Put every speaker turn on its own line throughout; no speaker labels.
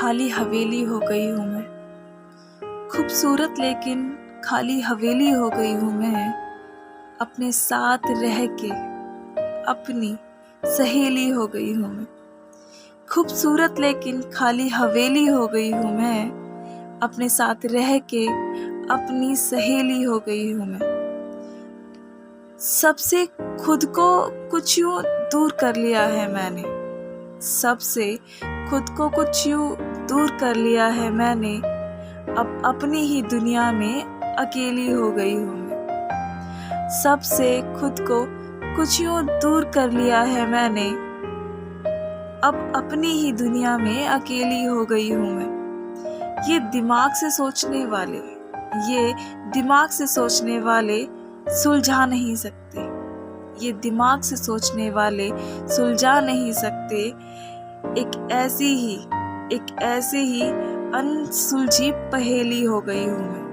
खाली हवेली हो गई हूँ मैं। खूबसूरत लेकिन खाली हवेली हो गई हूँ मैं। अपने साथ रह के अपनी सहेली हो गई हूँ मैं। खूबसूरत लेकिन खाली हवेली हो गई हूँ मैं। अपने साथ रह के अपनी सहेली हो गई हूँ मैं। सबसे खुद को कुछ यूं दूर कर लिया है मैंने। सबसे खुद को कुछ यूं दूर कर लिया है मैंने। अब अपनी ही दुनिया में अकेली हो गई हूँ मैं। सबसे खुद को कुछ यूं दूर कर लिया है मैंने। अब अपनी ही दुनिया में अकेली हो गई हूँ मैं। ये दिमाग से सोचने वाले सुलझा नहीं सकते। ये दिमाग से सोचने वाले सुलझा नहीं सकते। एक ऐसी ही अनसुलझी पहेली हो गई हूँ मैं।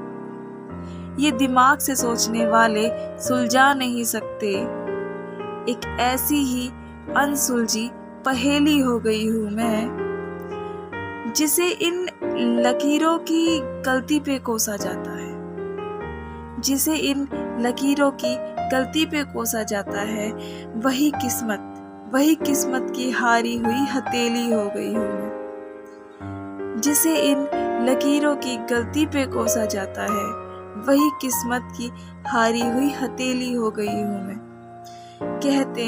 ये दिमाग से सोचने वाले सुलझा नहीं सकते। एक ऐसी ही अनसुलझी पहेली हो गई हूँ मैं। जिसे इन लकीरों की गलती पे कोसा जाता है। जिसे इन लकीरों की गलती पे कोसा जाता है, वही किस्मत की हारी हुई हथेली हो गई हूँ मैं। जिसे इन लकीरों की गलती पे कोसा जाता है, वही किस्मत की हारी हुई हथेली हो गई हूँ मैं। कहते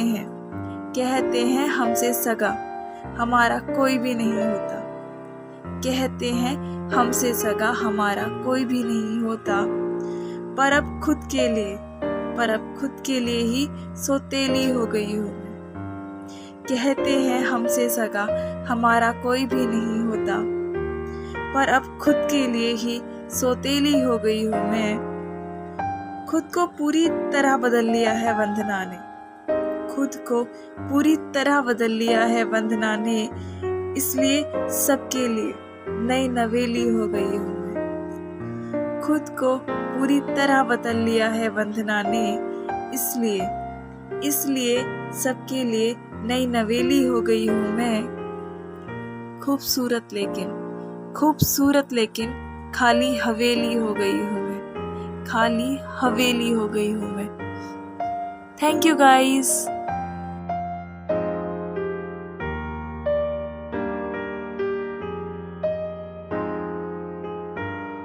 हैं हमसे सगा हमारा कोई भी नहीं होता। कहते हैं हमसे सगा हमारा कोई भी नहीं होता। पर अब खुद के लिए ही सौतेली हो गई हूँ मैं। कहते हैं हमसे सगा हमारा कोई भी नहीं होता। पर अब खुद के लिए ही सौतेली हो गई हूँ मैं। खुद को पूरी तरह बदल लिया है वंदना ने। खुद को पूरी तरह बदल लिया है वंदना ने। इसलिए सबके लिए नई नवेली हो गई हूँ मैं। खुद को पूरी तरह बदल लिया है वंदना ने। इसलिए सबके लिए नई नवेली हो गई हूँ मैं। खूबसूरत लेकिन खाली हवेली हो गई हूँ मैं। खाली हवेली हो गई हूँ मैं। Thank you guys.